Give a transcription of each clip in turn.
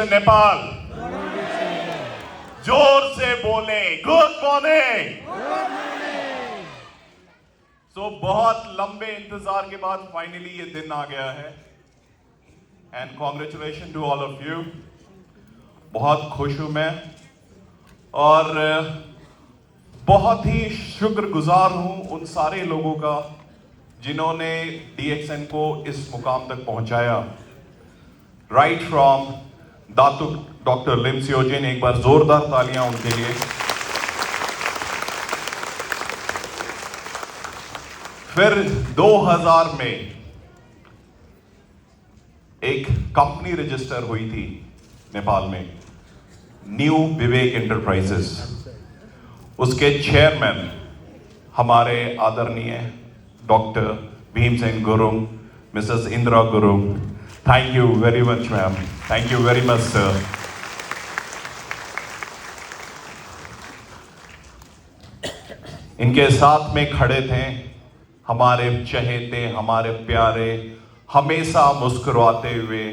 नेपाल जोर से बोले गुड मॉर्निंग। तो बहुत लंबे इंतजार के बाद फाइनली ये दिन आ गया है and congratulation to all of you. बहुत खुश हूं मैं और बहुत ही शुक्रगुजार हूं उन सारे लोगों का जिन्होंने DXN को इस मुकाम तक पहुंचाया। राइट फ्रॉम दातु डॉक्टर लिम सियोजिन, एक बार जोरदार तालियां उनके लिए। फिर 2000 में एक कंपनी रजिस्टर हुई थी नेपाल में, न्यू विवेक एंटरप्राइजेस। उसके चेयरमैन हमारे आदरणीय doctor Bhimsen Gurung, Mrs Indira Gurung. Thank you very much ma'am, thank you very much sir. इनके साथ में खड़े थे हमारे चहेते, हमारे प्यारे, हमेशा मुस्कुराते हुए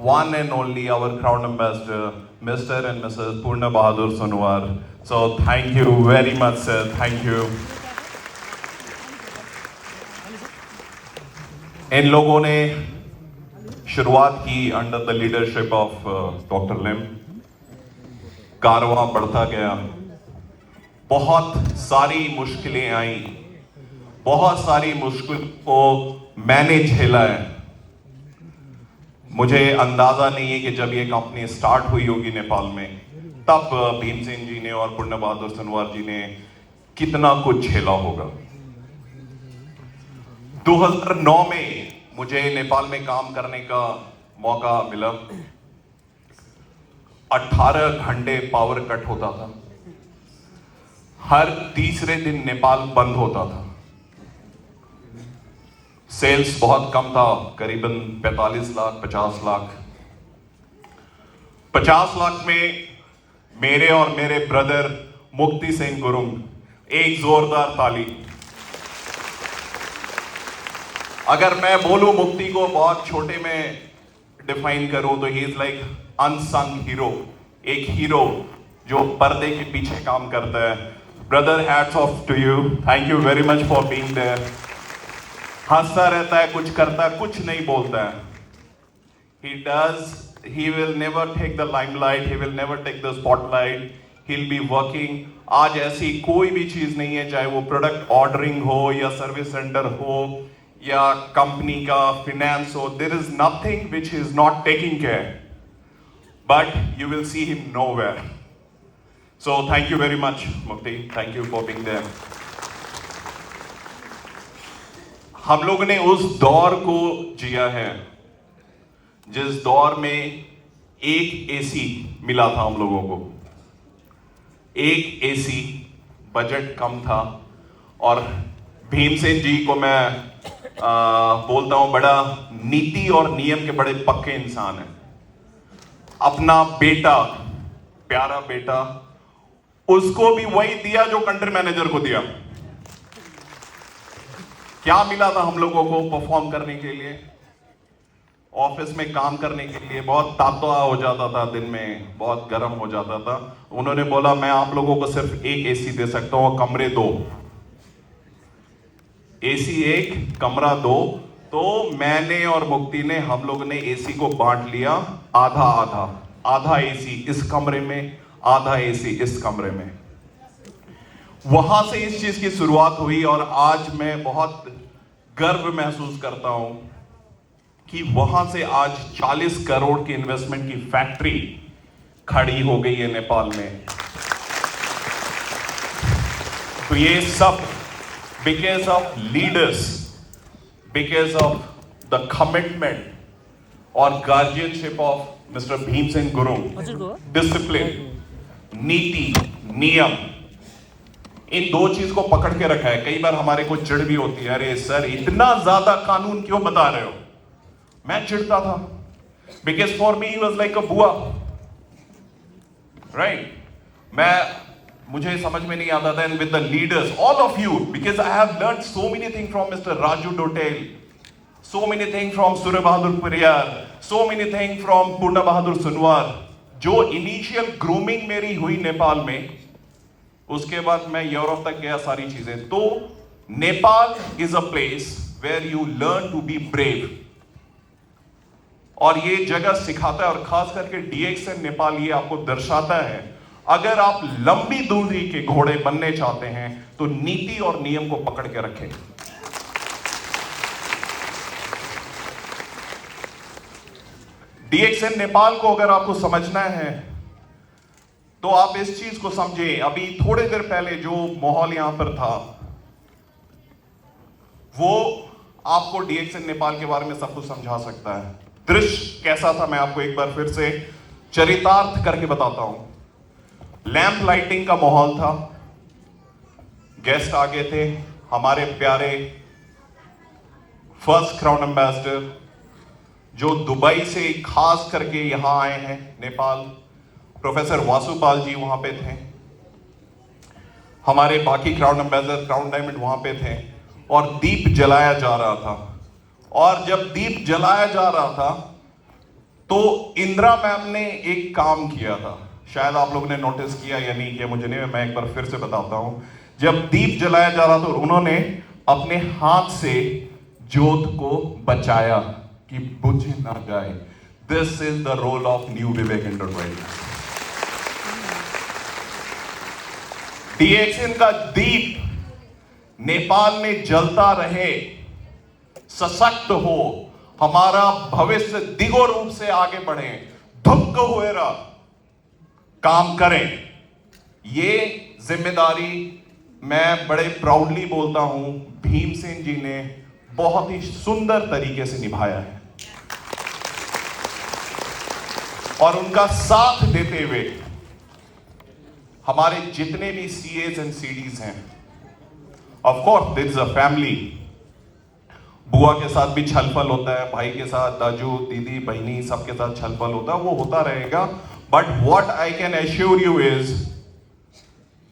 one and only our crown ambassador mister and missus Purna Bahadur Sonwar. So thank you very much sir, thank you. इन लोगों ने शुरुआत की under the leadership of doctor Lim. कारवां बढ़ता गया, बहुत सारी मुश्किलें आई, बहुत सारी मुश्किल को मैंने झेला है। मुझे अंदाजा नहीं है कि जब ये कंपनी स्टार्ट हुई होगी नेपाल में, तब भीमसेन जी ने और पूर्ण बहादुर सोनवार जी ने कितना कुछ झेला होगा। 2009 में मुझे नेपाल में काम करने का मौका मिला। 18 घंटे पावर कट होता था, हर तीसरे दिन नेपाल बंद होता था। सेल्स बहुत कम था, करीबन 45 लाख 50 लाख। 50 लाख में मेरे और मेरे ब्रदर मुक्ति सिंह गुरुंग, एक जोरदार ताली। अगर मैं बोलूं मुक्ति को बहुत छोटे में डिफाइन करूं तो he is like unsung hero, एक हीरो जो पर्दे के पीछे काम करता है। Brother, hats off to you, thank you very much for being there. हंसता रहता है, कुछ करता है, कुछ नहीं बोलता है। He will never take the limelight, he will never take the spotlight, he'll be working। आज ऐसी कोई भी चीज नहीं है, चाहे वो प्रोडक्ट ऑर्डरिंग हो या सर्विस सेंटर हो या कंपनी का फिनेंस हो, there is nothing which is not taking care, but you will see him nowhere. So thank you very much Mukti, thank you for being there. हम लोगों ने उस दौर को जिया है जिस दौर में एक एसी मिला था हम लोगों को। एक एसी, बजट कम था, और भीमसेन जी को मैं बोलता हूं बड़ा नीति और नियम के बड़े पक्के इंसान हैं। अपना बेटा, प्यारा बेटा, उसको भी वही दिया जो कंट्री मैनेजर को दिया। क्या मिला था हम लोगों को परफॉर्म करने के लिए, ऑफिस में काम करने के लिए? बहुत तातवा हो जाता था, दिन में बहुत गर्म हो जाता था। उन्होंने बोला मैं आप लोगों को सिर्फ एक एसी दे सकता हूं, कमरे 2। एसी 1, कमरा 2। तो मैंने और मुक्ति ने, हम लोग ने एसी को बांट लिया, आधा आधा, आधा एसी इस कमरे में, आधा एसी इस कमरे में। वहां से इस चीज की शुरुआत हुई और आज मैं बहुत गर्व महसूस करता हूं कि वहां से आज 40 करोड़ की इन्वेस्टमेंट की फैक्ट्री खड़ी हो गई है नेपाल में। तो ये सब because of leaders, because of the commitment और guardianship of mister Bhimsen Gurung. Discipline, नीति, नियम, इन दो चीज को पकड़ के रखा है। कई बार हमारे को चिढ़ भी होती है, अरे सर इतना ज्यादा कानून क्यों बता रहे हो? मैं चिढ़ता था, because for me he was like a बुआ, राइट? मुझे समझ में नहीं आता था। And with the leaders, all of you, because I have learn so many thing from mister Raju Dotel, so many things from Surya Bahadur Periyar, so many things from Purna Bahadur Sunwar, जो initial grooming मेरी हुई नेपाल में, उसके बाद मैं Europe तक गया, सारी चीजें। तो Nepal is a place where you learn to be brave, और ये जगह सिखाता है, और खास करके DXN नेपाल ये आपको दर्शाता है, अगर आप लंबी दूरी के घोड़े बनने चाहते हैं तो नीति और नियम को पकड़ के रखें। DXN नेपाल को अगर आपको समझना है तो आप इस चीज को समझें। अभी थोड़े देर पहले जो माहौल यहां पर था, वो आपको DXN नेपाल के बारे में सब कुछ समझा सकता है। दृश्य कैसा था मैं आपको एक बार फिर से चरितार्थ करके बताता हूं। लैंप लाइटिंग का माहौल था, गेस्ट आ गए थे, हमारे प्यारे फर्स्ट क्राउन एम्बेसडर जो दुबई से खास करके यहां आए हैं नेपाल, प्रोफेसर वासुपाल जी वहां पे थे, हमारे बाकी क्राउन एम्बेसडर, क्राउन डायमंड वहां पे थे, और दीप जलाया जा रहा था। और जब दीप जलाया जा रहा था तो इंदिरा मैम ने एक काम किया था, शायद आप लोगों ने नोटिस किया या नहीं किया, मुझे नहीं, मैं एक बार फिर से बताता हूं। जब दीप जलाया जा रहा था उन्होंने अपने हाथ से जोत को बचाया कि बुझ ना जाए। This is the role of new Vivek enterprise. DXN का दीप नेपाल में जलता रहे, सशक्त हो, हमारा भविष्य दिगो रूप से आगे बढ़े, धुक्क हुए काम करें। ये जिम्मेदारी मैं बड़े प्राउडली बोलता हूं, भीमसेन जी ने बहुत ही सुंदर तरीके से निभाया है, और उनका साथ देते हुए हमारे जितने भी CAs एंड CDs हैं, of course this is a family. बुआ के साथ भी छलफल होता है, भाई के साथ, दाजू, दीदी, बहनी, सबके साथ छलफल होता है, वो होता रहेगा। But what I can assure you is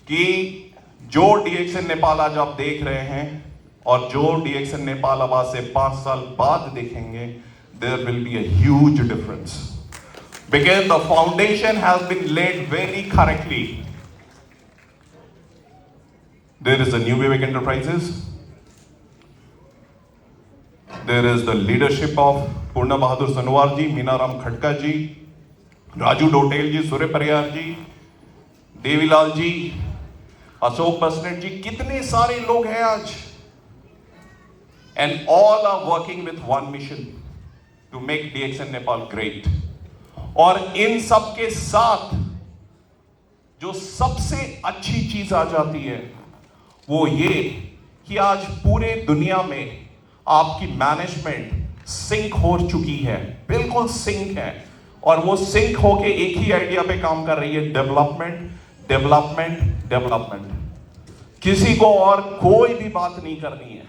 कि जो DXN नेपाल आज आप देख रहे हैं और जो DXN नेपाल अब आज से 5 साल बाद देखेंगे, there will be a huge difference, because the foundation has been laid very correctly. There is a New Vivek Enterprises. There is the leadership of Purna Bahadur Sanwar ji, Meenaram Khadka ji, Raju Dotel ji, Surya Pariyar ji, Devilal ji, Ashok Basnet ji, कितने सारे लोग हैं आज, and all are working with one mission to make DXN Nepal great. और इन सब के साथ जो सबसे अच्छी चीज आ जाती है वो ये कि आज पूरे दुनिया में आपकी मैनेजमेंट सिंक हो चुकी है, बिल्कुल सिंक है, और वो सिंक होके एक ही आइडिया पे काम कर रही है, डेवलपमेंट, डेवलपमेंट, डेवलपमेंट। किसी को और कोई भी बात नहीं करनी है।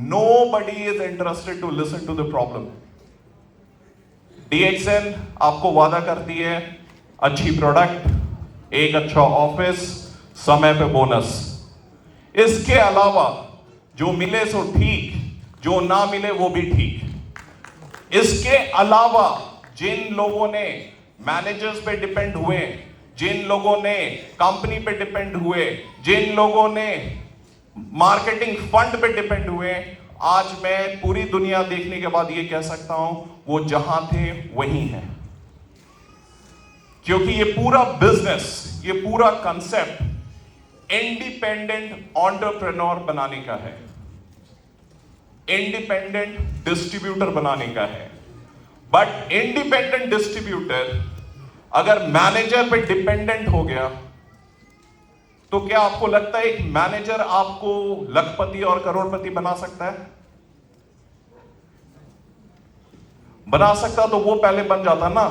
Nobody is interested to listen to the problem. DXN आपको वादा करती है अच्छी प्रोडक्ट, एक अच्छा ऑफिस, समय पे बोनस। इसके अलावा जो मिले सो ठीक, जो ना मिले वो भी ठीक। इसके अलावा जिन लोगों ने मैनेजर्स पे डिपेंड हुए, जिन लोगों ने कंपनी पे डिपेंड हुए, जिन लोगों ने मार्केटिंग फंड पे डिपेंड हुए, आज मैं पूरी दुनिया देखने के बाद ये कह सकता हूं वो जहां थे वहीं हैं। क्योंकि ये पूरा बिजनेस, ये पूरा कंसेप्ट इंडिपेंडेंट एंटरप्रेन्योर बनाने का है, इंडिपेंडेंट डिस्ट्रीब्यूटर बनाने का है। बट इंडिपेंडेंट डिस्ट्रीब्यूटर अगर मैनेजर पे डिपेंडेंट हो गया तो क्या आपको लगता है एक मैनेजर आपको लखपति और करोड़पति बना सकता है? बना सकता तो वो पहले बन जाता ना।